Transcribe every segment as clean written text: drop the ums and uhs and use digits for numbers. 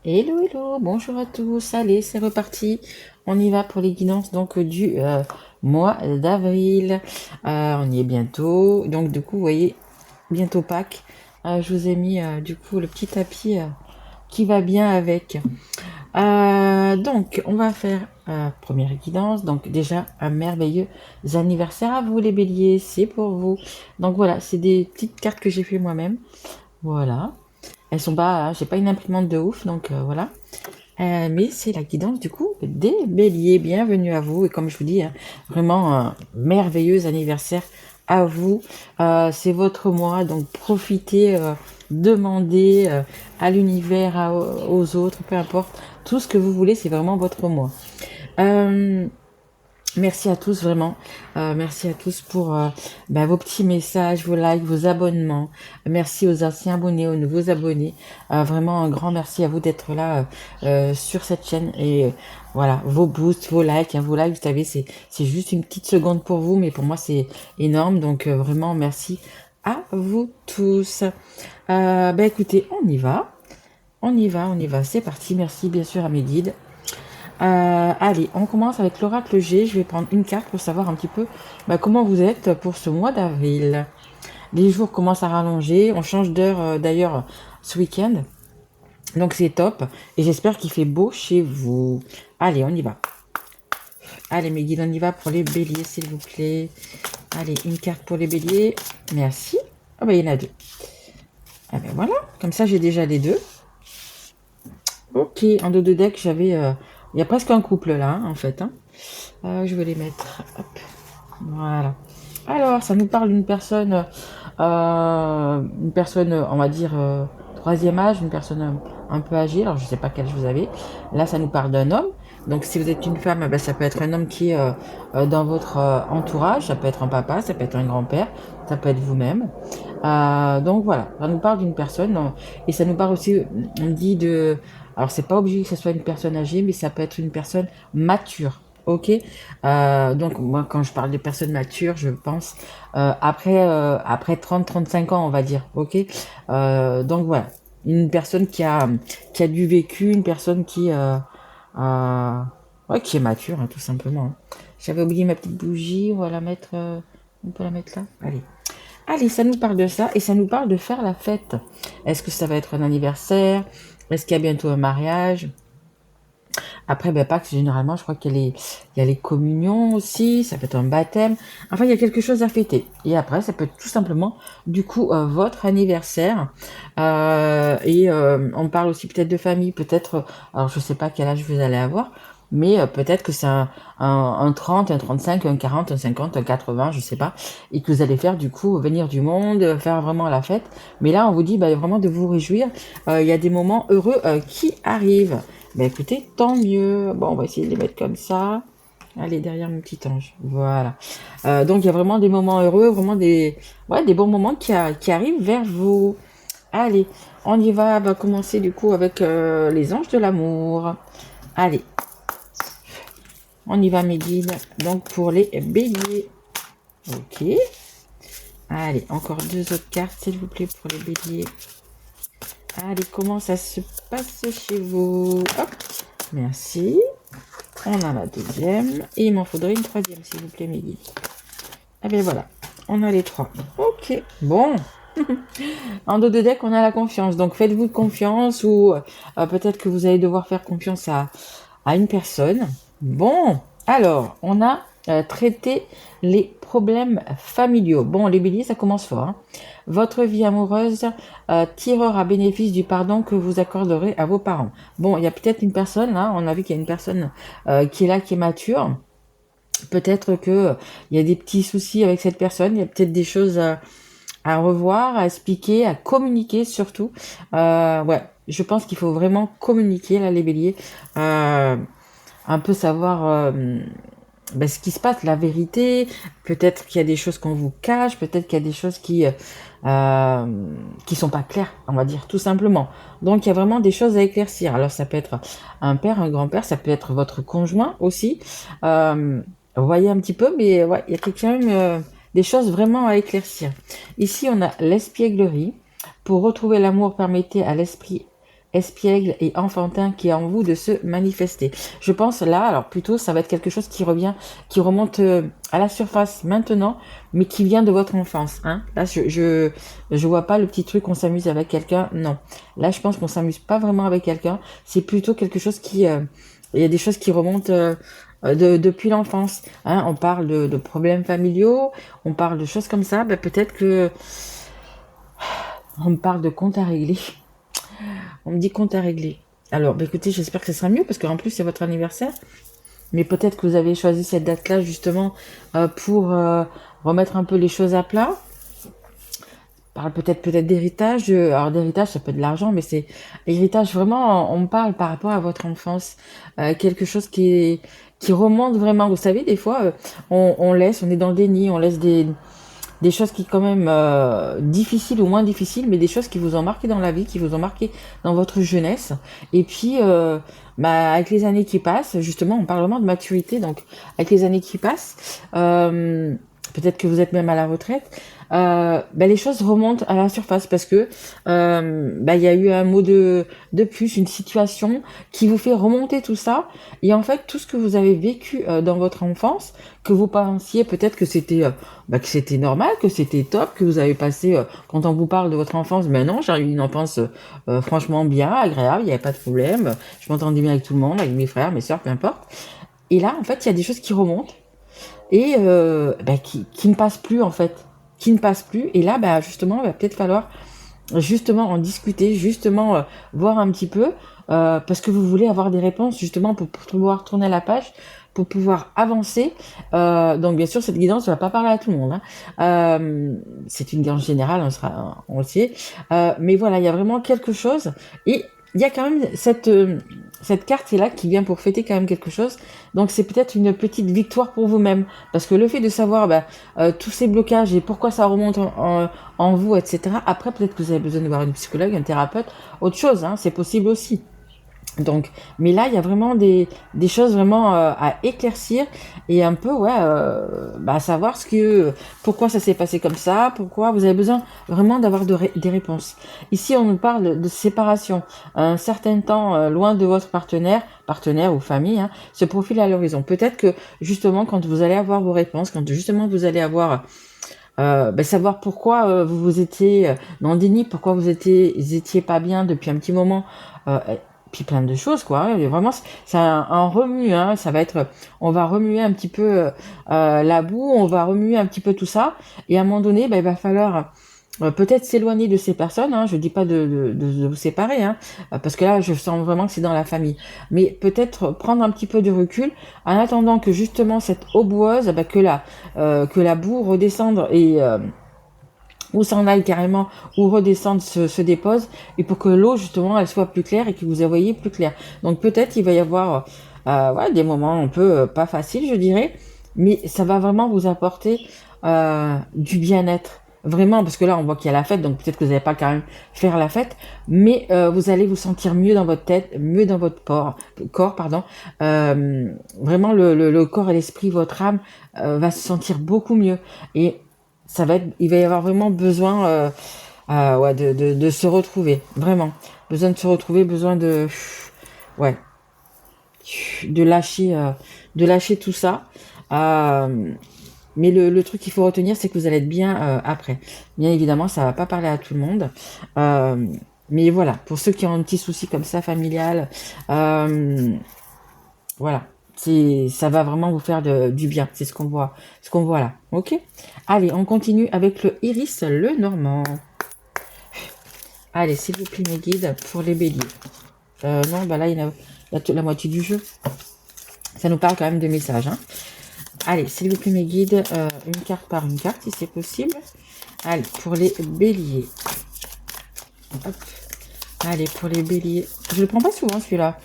Hello, hello, bonjour à tous. Allez, c'est reparti. On y va pour les guidances donc du mois d'avril. On y est bientôt. Donc du coup, vous voyez, bientôt Pâques. Je vous ai mis du coup le petit tapis qui va bien avec. Donc, on va faire première guidance. Donc déjà, un merveilleux anniversaire à vous les béliers. C'est pour vous. Donc voilà, c'est des petites cartes que j'ai fait moi-même. Voilà. Elles sont pas, j'ai pas une imprimante de ouf, donc voilà. Mais c'est la guidance du coup des béliers. Bienvenue à vous et comme je vous dis, hein, vraiment un merveilleux anniversaire à vous. C'est votre mois, donc profitez, demandez à l'univers, aux autres, peu importe, tout ce que vous voulez, c'est vraiment votre mois. Euh, Merci à tous, vraiment. Merci à tous pour vos petits messages, vos likes, vos abonnements. Merci aux anciens abonnés, aux nouveaux abonnés. Vraiment un grand merci à vous d'être là sur cette chaîne. Et voilà, vos boosts, vos likes. Hein, vos likes, vous savez, c'est juste une petite seconde pour vous, mais pour moi, c'est énorme. Donc vraiment, merci à vous tous. Écoutez, on y va. On y va, on y va. C'est parti. Merci bien sûr à mes guides. Allez, on commence avec l'oracle G. Je vais prendre une carte pour savoir un petit peu comment vous êtes pour ce mois d'avril. Les jours commencent à rallonger. On change d'heure d'ailleurs ce week-end. Donc c'est top. Et j'espère qu'il fait beau chez vous. Allez, on y va. Allez, mes guides, on y va pour les béliers, s'il vous plaît. Allez, une carte pour les béliers. Merci. Ah il y en a deux. Ah ben voilà, comme ça j'ai déjà les deux. Ok, en dos de deck, j'avais... Il y a presque un couple là, hein, en fait. Hein. Je vais les mettre. Hop. Voilà. Alors, ça nous parle d'une personne, on va dire, troisième âge, une personne un peu âgée. Alors, je sais pas quel âge vous avez. Là, ça nous parle d'un homme. Donc, si vous êtes une femme, ça peut être un homme qui est dans votre entourage. Ça peut être un papa, ça peut être un grand-père, ça peut être vous-même. Donc, voilà. Ça nous parle d'une personne. Et ça nous parle aussi, on dit de... Alors, c'est pas obligé que ce soit une personne âgée, mais ça peut être une personne mature. Ok, donc moi quand je parle de personnes matures, je pense après 30-35 ans, on va dire. Ok, donc voilà, une personne qui a du vécu, une personne euh, ouais, qui est mature, hein, tout simplement. Hein. J'avais oublié ma petite bougie, on va la mettre, on peut la mettre là. Allez. Allez, ça nous parle de ça et ça nous parle de faire la fête. Est-ce que ça va être un anniversaire? Est-ce qu'il y a bientôt un mariage? Après, Pâques, généralement, je crois il y a les communions aussi, ça peut être un baptême. Enfin, il y a quelque chose à fêter. Et après, ça peut être tout simplement, du coup, votre anniversaire. On parle aussi peut-être de famille, peut-être, alors je sais pas quel âge vous allez avoir, mais peut-être que c'est un 30, un 35, un 40, un 50, un 80, je sais pas, et que vous allez faire, du coup, venir du monde, faire vraiment la fête. Mais là, on vous dit vraiment de vous réjouir. Il y a des moments heureux qui arrivent. Écoutez, tant mieux. Bon, on va essayer de les mettre comme ça. Allez, derrière mon petit ange. Voilà. Donc, il y a vraiment des moments heureux, vraiment des bons moments qui arrivent vers vous. Allez, on y va. On va commencer du coup avec les anges de l'amour. Allez, on y va, mes guides. Donc, pour les béliers. Ok. Allez, encore deux autres cartes, s'il vous plaît, pour les béliers. Allez, comment ça se passe chez vous? Hop, merci. On a la deuxième. Et il m'en faudrait une troisième, s'il vous plaît, mes guides. Ah bien voilà, on a les trois. Ok, bon. En dos de deck, on a la confiance. Donc faites-vous confiance ou peut-être que vous allez devoir faire confiance à une personne. Bon, alors, on a traité les problèmes familiaux. Bon, les béliers, ça commence fort. Hein. Votre vie amoureuse tirera bénéfice du pardon que vous accorderez à vos parents. Bon, il y a peut-être une personne, là, on a vu qu'il y a une personne qui est là, qui est mature. Peut-être que il y a des petits soucis avec cette personne, il y a peut-être des choses à revoir, à expliquer, à communiquer surtout. Ouais, je pense qu'il faut vraiment communiquer, là, les béliers. Un peu savoir ce qui se passe, la vérité. Peut-être qu'il y a des choses qu'on vous cache, peut-être qu'il y a des choses qui sont pas claires, on va dire, tout simplement. Donc il y a vraiment des choses à éclaircir. Alors ça peut être un père, un grand-père, ça peut être votre conjoint aussi. Vous voyez un petit peu, mais ouais, il y a quand même des choses vraiment à éclaircir. Ici, on a l'espièglerie. Pour retrouver l'amour, permettez à l'esprit espiègle et enfantin qui est en vous de se manifester. Je pense là, alors plutôt, ça va être quelque chose qui revient, qui remonte à la surface maintenant, mais qui vient de votre enfance. Hein. Là, je vois pas le petit truc on s'amuse avec quelqu'un. Non. Là, je pense qu'on s'amuse pas vraiment avec quelqu'un. C'est plutôt quelque chose qui, il y a des choses qui remontent depuis l'enfance. Hein. On parle de problèmes familiaux, on parle de choses comme ça. Ben, peut-être que on me parle de compte à régler. On me dit compte à régler. Alors, bah écoutez, j'espère que ce sera mieux parce qu'en plus c'est votre anniversaire. Mais peut-être que vous avez choisi cette date-là justement pour remettre un peu les choses à plat. Parle peut-être d'héritage. Alors d'héritage, ça peut être de l'argent, mais c'est héritage vraiment. On me parle par rapport à votre enfance, quelque chose qui remonte vraiment. Vous savez, des fois, on laisse, on est dans le déni, on laisse des choses qui quand même difficiles ou moins difficiles, mais des choses qui vous ont marqué dans la vie, qui vous ont marqué dans votre jeunesse. Et puis, avec les années qui passent, justement, on parle vraiment de maturité. Donc, avec les années qui passent, peut-être que vous êtes même à la retraite, les choses remontent à la surface parce que il y a eu un mot de plus, une situation qui vous fait remonter tout ça. Et en fait, tout ce que vous avez vécu dans votre enfance, que vous pensiez peut-être que c'était normal, que c'était top, que vous avez passé, quand on vous parle de votre enfance, mais non, j'ai eu une enfance franchement bien, agréable, il n'y avait pas de problème, je m'entendais bien avec tout le monde, avec mes frères, mes sœurs, peu importe. Et là, en fait, il y a des choses qui remontent et qui ne passent plus, en fait, qui ne passent plus. Et là, justement, il va peut-être falloir justement en discuter, justement voir un petit peu, parce que vous voulez avoir des réponses justement pour pouvoir tourner la page, pour pouvoir avancer. Donc bien sûr, cette guidance ne va pas parler à tout le monde. Hein. C'est une guidance générale, on le sait. Mais voilà, il y a vraiment quelque chose. Et il y a quand même cette carte est là qui vient pour fêter quand même quelque chose. Donc c'est peut-être une petite victoire pour vous-même. Parce que le fait de savoir tous ces blocages et pourquoi ça remonte en vous, etc. Après, peut-être que vous avez besoin de voir une psychologue, un thérapeute, autre chose, hein, c'est possible aussi. Donc, mais là, il y a vraiment des choses vraiment à éclaircir et un peu, savoir pourquoi ça s'est passé comme ça, pourquoi vous avez besoin vraiment d'avoir des réponses. Ici, on nous parle de séparation. Un certain temps loin de votre partenaire ou famille, hein, se profile à l'horizon. Peut-être que justement, quand vous allez avoir vos réponses, quand justement vous allez avoir savoir pourquoi vous étiez dans le déni, pourquoi vous étiez pas bien depuis un petit moment, puis plein de choses quoi. Hein. Vraiment, c'est un remue. Hein. Ça va être, on va remuer un petit peu la boue, on va remuer un petit peu tout ça, et à un moment donné, il va falloir peut-être s'éloigner de ces personnes. Hein. Je dis pas de vous séparer, hein, parce que là, je sens vraiment que c'est dans la famille. Mais peut-être prendre un petit peu de recul en attendant que justement cette eau boueuse, que la boue redescende et ou s'en aille carrément, ou redescende, se dépose, et pour que l'eau, justement, elle soit plus claire et que vous la voyez plus clair. Donc peut-être il va y avoir des moments un peu pas faciles, je dirais, mais ça va vraiment vous apporter du bien-être. Vraiment, parce que là, on voit qu'il y a la fête, donc peut-être que vous n'allez pas quand même faire la fête, mais vous allez vous sentir mieux dans votre tête, mieux dans votre corps, pardon. Vraiment, le corps et l'esprit, votre âme va se sentir beaucoup mieux. Et il va y avoir vraiment besoin de se retrouver, vraiment. Besoin de se retrouver, besoin ouais, de lâcher tout ça. Mais le truc qu'il faut retenir, c'est que vous allez être bien après. Bien évidemment, ça va pas parler à tout le monde. Mais voilà, pour ceux qui ont un petit souci comme ça, familial, voilà. Ça va vraiment vous faire du bien. C'est ce qu'on voit là. Ok? Allez, on continue avec le Iris le Normand. Allez, s'il vous plaît, mes guides, pour les béliers. Non, là, il y a la moitié du jeu. Ça nous parle quand même de messages. Hein. Allez, s'il vous plaît, mes guides, une carte par une carte, si c'est possible. Allez, pour les béliers. Hop. Allez, pour les béliers. Je le prends pas souvent, celui-là.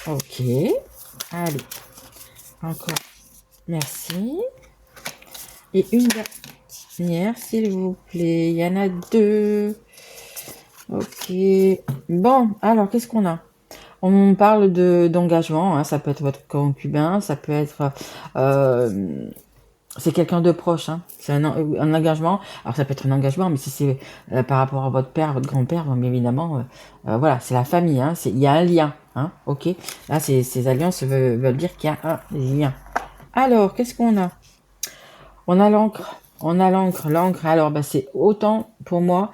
Ok. Allez. Encore. Merci. Et une dernière, s'il vous plaît. Il y en a deux. Ok. Bon, alors, qu'est-ce qu'on a? On parle d'engagement. Hein, ça peut être votre concubin. Ça peut être c'est quelqu'un de proche, hein. C'est un engagement. Alors ça peut être un engagement, mais si c'est par rapport à votre père, votre grand-père, bien évidemment, voilà, c'est la famille, hein. Il y a un lien, hein. Ok. Là, ces alliances veulent dire qu'il y a un lien. Alors, qu'est-ce qu'on a? On a l'encre. On a l'encre. L'encre, alors, bah, c'est autant, pour moi,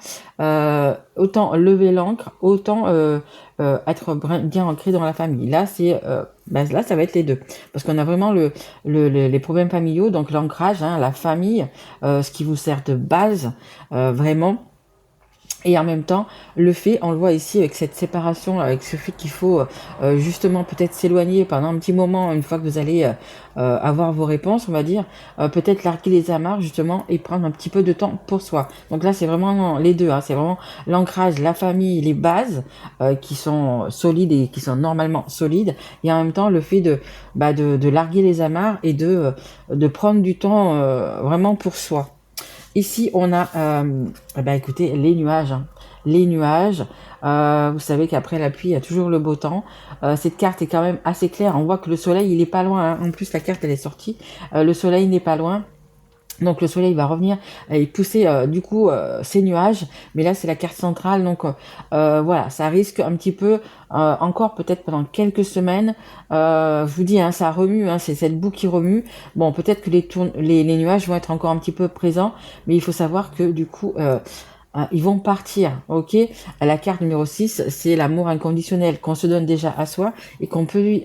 autant lever l'encre, autant être bien ancré dans la famille. Là, là, ça va être les deux. Parce qu'on a vraiment les problèmes familiaux, donc l'ancrage, hein, la famille, ce qui vous sert de base, vraiment. Et en même temps, le fait, on le voit ici avec cette séparation, avec ce fait qu'il faut justement peut-être s'éloigner pendant un petit moment, une fois que vous allez avoir vos réponses, on va dire, peut-être larguer les amarres justement et prendre un petit peu de temps pour soi. Donc là, c'est vraiment les deux, hein, c'est vraiment l'ancrage, la famille, les bases qui sont solides et qui sont normalement solides, et en même temps le fait de larguer les amarres et de prendre du temps vraiment pour soi. Ici, on a, écoutez, les nuages. Hein. Les nuages. Vous savez qu'après la pluie, il y a toujours le beau temps. Cette carte est quand même assez claire. On voit que le soleil, il est pas loin. Hein. En plus, la carte, elle est sortie. Le soleil n'est pas loin. Donc le soleil va revenir et pousser ces nuages, mais là c'est la carte centrale, donc voilà, ça risque un petit peu encore peut-être pendant quelques semaines. Je vous dis, hein, ça remue, hein, c'est cette boue qui remue. Bon, peut-être que les nuages vont être encore un petit peu présents, mais il faut savoir que du coup ils vont partir, ok. La carte numéro 6, c'est l'amour inconditionnel qu'on se donne déjà à soi et qu'on peut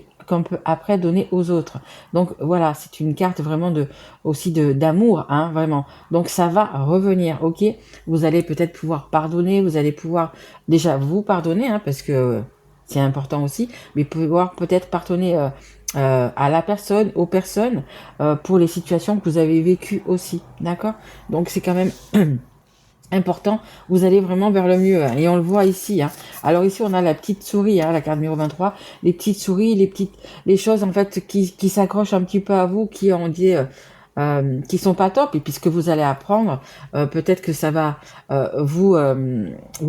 après donner aux autres. Donc voilà, c'est une carte vraiment d'amour, hein, vraiment. Donc ça va revenir, ok. Vous allez peut-être pouvoir pardonner, vous allez pouvoir déjà vous pardonner, hein, parce que c'est important aussi, mais pouvoir peut-être pardonner à la personne, aux personnes, pour les situations que vous avez vécues aussi, d'accord. Donc c'est quand même important, vous allez vraiment vers le mieux, hein, et on le voit ici, hein. Alors ici on a la petite souris, hein, la carte numéro 23, les petites souris, les choses en fait qui s'accrochent un petit peu à vous, qui sont pas top, et puis ce que vous allez apprendre, peut-être que ça va vous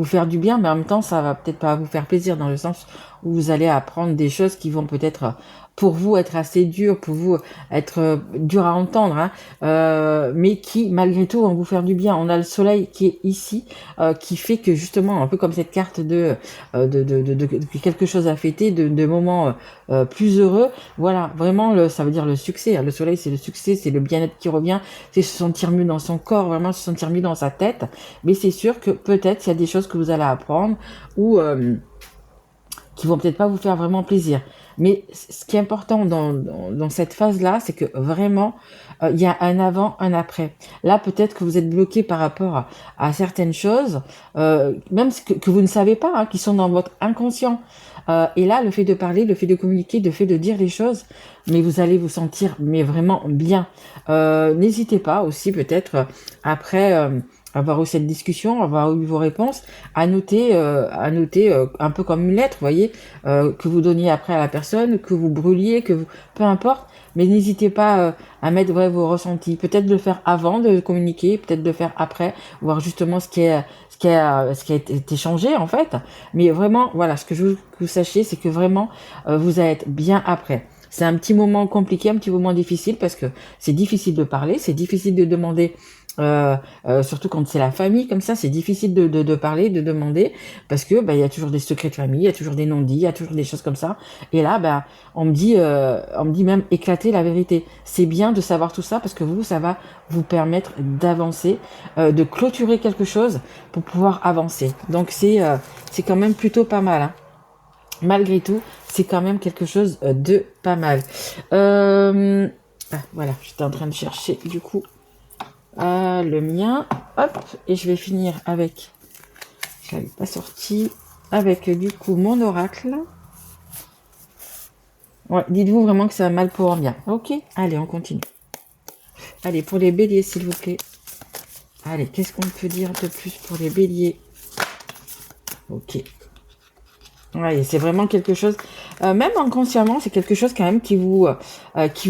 faire du bien, mais en même temps ça va peut-être pas vous faire plaisir, dans le sens où vous allez apprendre des choses qui vont peut-être pour vous être assez dures, pour vous être dur à entendre, hein, mais qui malgré tout vont vous faire du bien. On a le soleil qui est ici, qui fait que justement, un peu comme cette carte de quelque chose à fêter, de moments plus heureux. Voilà, vraiment, ça veut dire le succès. Le soleil, c'est le succès, c'est le bien-être qui revient, c'est se sentir mieux dans son corps, vraiment se sentir mieux dans sa tête. Mais c'est sûr que peut-être il y a des choses que vous allez apprendre ou qui vont peut-être pas vous faire vraiment plaisir. Mais ce qui est important dans cette phase-là, c'est que vraiment, il y a un avant, un après. Là, peut-être que vous êtes bloqué par rapport à certaines choses, même que vous ne savez pas, hein, qui sont dans votre inconscient. Et là, le fait de parler, le fait de communiquer, le fait de dire les choses, mais vous allez vous sentir mais vraiment bien. N'hésitez pas aussi peut-être après avoir eu cette discussion, avoir eu vos réponses, à noter un peu comme une lettre, vous voyez, que vous donniez après à la personne, que vous brûliez, peu importe, mais n'hésitez pas à mettre vos ressentis. Peut-être de le faire avant de communiquer, peut-être de le faire après, voir justement ce qui a été changé en fait. Mais vraiment, voilà, ce que je veux que vous sachiez, c'est que vraiment, vous allez être bien après. C'est un petit moment compliqué, un petit moment difficile, parce que c'est difficile de parler, c'est difficile de demander, surtout quand c'est la famille comme ça, c'est difficile de parler, de demander, parce que il y a toujours des secrets de famille, il y a toujours des non-dits, il y a toujours des choses comme ça. Et là, on me dit même éclater la vérité. C'est bien de savoir tout ça, parce que ça va vous permettre d'avancer, de clôturer quelque chose pour pouvoir avancer. Donc c'est quand même plutôt pas mal, hein. Malgré tout, c'est quand même quelque chose de pas mal. Voilà, j'étais en train de chercher du coup le mien. Hop, et je vais finir avec, je l'avais pas sorti, avec du coup mon oracle. Ouais, dites-vous vraiment que ça va mal pour un bien. Ok, allez, on continue. Allez, pour les béliers, s'il vous plaît. Allez, qu'est-ce qu'on peut dire de plus pour les béliers? Ok. Ouais, c'est vraiment quelque chose, même inconsciemment, c'est quelque chose quand même qui vous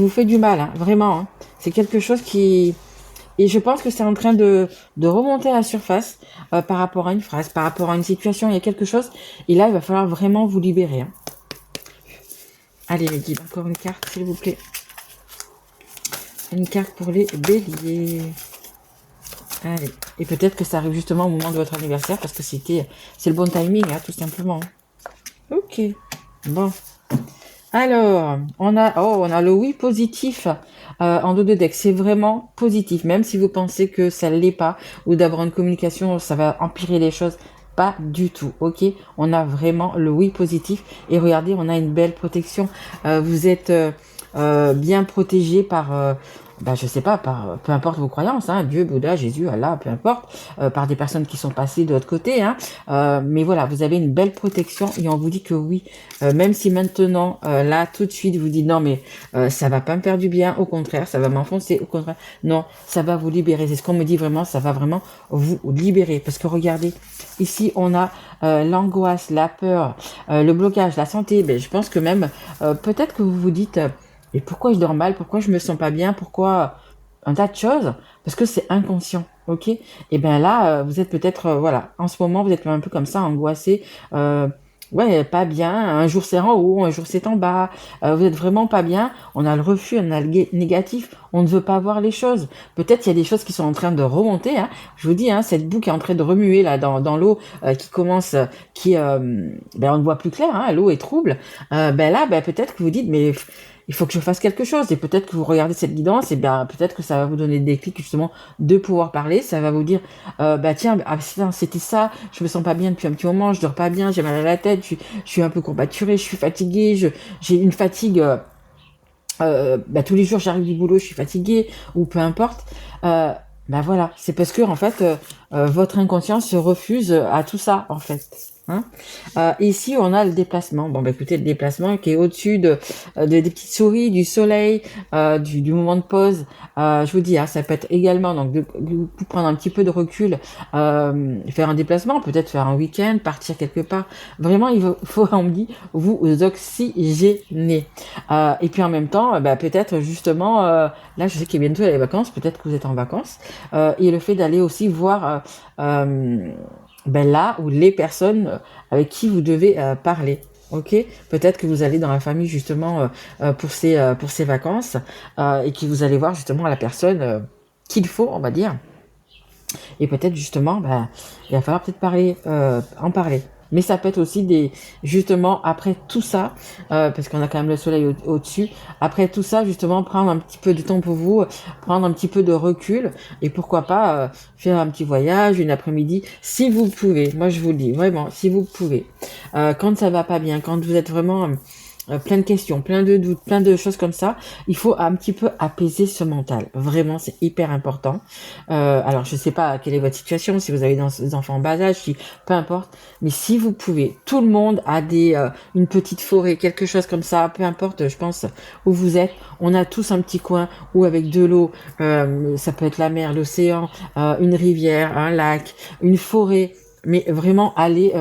fait du mal, hein, vraiment. Hein. C'est quelque chose et je pense que c'est en train de remonter à la surface par rapport à une phrase, par rapport à une situation. Il y a quelque chose, et là, il va falloir vraiment vous libérer. Hein. Allez, les guides, encore une carte, s'il vous plaît. une carte pour les béliers. Allez. Et peut-être que ça arrive justement au moment de votre anniversaire parce que c'est le bon timing, hein, tout simplement. Ok. Bon. Alors, on a le oui positif en dos de deck. C'est vraiment positif, même si vous pensez que ça ne l'est pas ou d'avoir une communication, ça va empirer les choses. Pas du tout, ok. On a vraiment le oui positif et regardez, on a une belle protection. Vous êtes bien protégé par, je sais pas, par peu importe vos croyances, hein, Dieu, Bouddha, Jésus, Allah, peu importe, par des personnes qui sont passées de l'autre côté, hein. Mais voilà, vous avez une belle protection et on vous dit que oui, même si maintenant, là, tout de suite, vous dites non, mais ça va pas me faire du bien, au contraire, ça va m'enfoncer, au contraire, non, ça va vous libérer. C'est ce qu'on me dit vraiment, ça va vraiment vous libérer. Parce que regardez, ici, on a l'angoisse, la peur, le blocage, la santé. Ben, je pense que même, peut-être que vous vous dites, et pourquoi je dors mal, pourquoi je me sens pas bien, pourquoi un tas de choses, parce que c'est inconscient, ok. Et bien là, vous êtes peut-être, voilà, en ce moment, vous êtes un peu comme ça, angoissé, ouais, pas bien, un jour c'est en haut, un jour c'est en bas, vous êtes vraiment pas bien, on a le refus, on a le négatif, on ne veut pas voir les choses. Peut-être il y a des choses qui sont en train de remonter, hein. Je vous dis, hein, cette boue qui est en train de remuer là dans l'eau, qui commence, on ne voit plus clair, hein, l'eau est trouble, peut-être que vous dites, mais il faut que je fasse quelque chose. Et peut-être que vous regardez cette guidance, et bien peut-être que ça va vous donner des clics justement de pouvoir parler. Ça va vous dire, tiens, c'était ça. Je me sens pas bien depuis un petit moment. Je dors pas bien. J'ai mal à la tête. Je suis un peu courbaturée. Je suis fatiguée. J'ai une fatigue. Tous les jours j'arrive du boulot, je suis fatiguée ou peu importe. Voilà, c'est parce que en fait votre inconscient se refuse à tout ça en fait. Hein. Ici on a le déplacement. Bon écoutez, le déplacement qui est au-dessus des petites souris, du soleil, du moment de pause. Je vous dis, hein, ça peut être également donc de prendre un petit peu de recul, faire un déplacement, peut-être faire un week-end, partir quelque part. Vraiment il faut on me dit vous oxygéner. Et puis en même temps, peut-être justement, là je sais qu'il y a bientôt les vacances, peut-être que vous êtes en vacances, et le fait d'aller aussi voir là où les personnes avec qui vous devez parler. Ok, peut-être que vous allez dans la famille justement pour ces vacances et que vous allez voir justement la personne qu'il faut, on va dire. Et peut-être justement, il va falloir peut-être en parler. Mais ça peut être aussi justement, après tout ça, parce qu'on a quand même le soleil au-dessus, après tout ça, justement, prendre un petit peu de temps pour vous, prendre un petit peu de recul, et pourquoi pas faire un petit voyage, une après-midi, si vous pouvez. Moi, je vous le dis, vraiment, si vous pouvez. Quand ça va pas bien, quand vous êtes vraiment plein de questions, plein de doutes, plein de choses comme ça, il faut un petit peu apaiser ce mental. Vraiment, c'est hyper important. Alors, je sais pas quelle est votre situation, si vous avez des enfants en bas âge, peu importe, mais si vous pouvez, tout le monde a une petite forêt, quelque chose comme ça, peu importe, je pense, où vous êtes, on a tous un petit coin où avec de l'eau, ça peut être la mer, l'océan, une rivière, un lac, une forêt, mais vraiment aller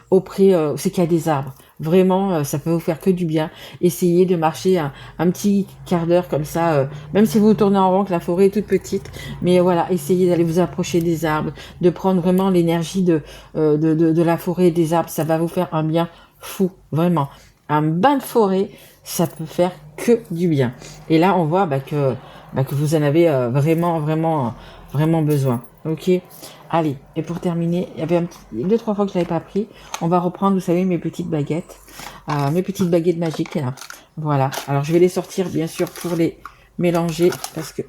auprès, c'est qu'il y a des arbres. Vraiment, ça peut vous faire que du bien. Essayez de marcher un petit quart d'heure comme ça, même si vous tournez en rond, que la forêt est toute petite. Mais voilà, essayez d'aller vous approcher des arbres, de prendre vraiment l'énergie de la forêt et des arbres. Ça va vous faire un bien fou, vraiment. Un bain de forêt, ça peut faire que du bien. Et là, on voit que vous en avez vraiment, vraiment, vraiment besoin. Ok. Allez, et pour terminer, il y avait 2-3 fois que je l'avais pas pris. On va reprendre, vous savez, mes petites baguettes magiques là. Voilà. Alors je vais les sortir bien sûr pour les mélanger parce que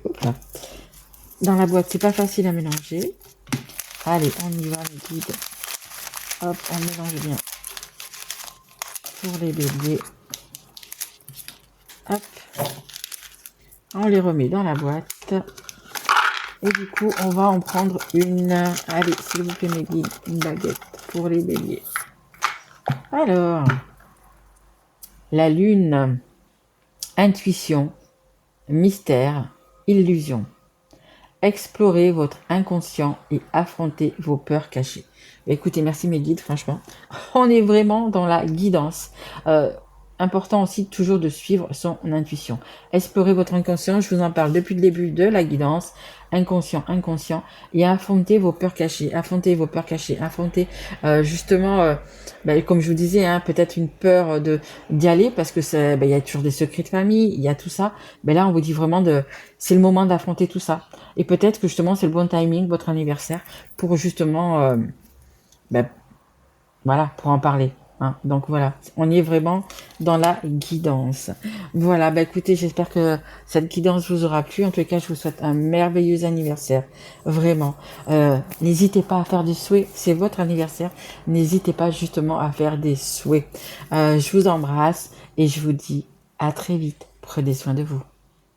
dans la boîte c'est pas facile à mélanger. Allez, on y va, mes guides. Hop, on mélange bien pour les béliers. Hop, on les remet dans la boîte. Et du coup, on va en prendre une. Allez, s'il vous plaît, mes guides, une baguette pour les béliers. Alors, la lune, intuition, mystère, illusion. Explorez votre inconscient et affrontez vos peurs cachées. Écoutez, merci mes guides, franchement. On est vraiment dans la guidance. important aussi toujours de suivre son intuition. Explorez votre inconscient, je vous en parle depuis le début de la guidance, inconscient, inconscient, et affrontez vos peurs cachées, affrontez justement, comme je vous disais, hein, peut-être une peur de d'y aller parce que c'est, il y a toujours des secrets de famille, il y a tout ça. Là, on vous dit vraiment c'est le moment d'affronter tout ça. Et peut-être que justement, c'est le bon timing, votre anniversaire, pour justement, voilà, pour en parler. Hein. Donc voilà, on est vraiment dans la guidance. Voilà, écoutez, j'espère que cette guidance vous aura plu. En tout cas, je vous souhaite un merveilleux anniversaire. Vraiment. N'hésitez pas à faire des souhaits, c'est votre anniversaire. N'hésitez pas justement à faire des souhaits. Je vous embrasse et je vous dis à très vite. Prenez soin de vous.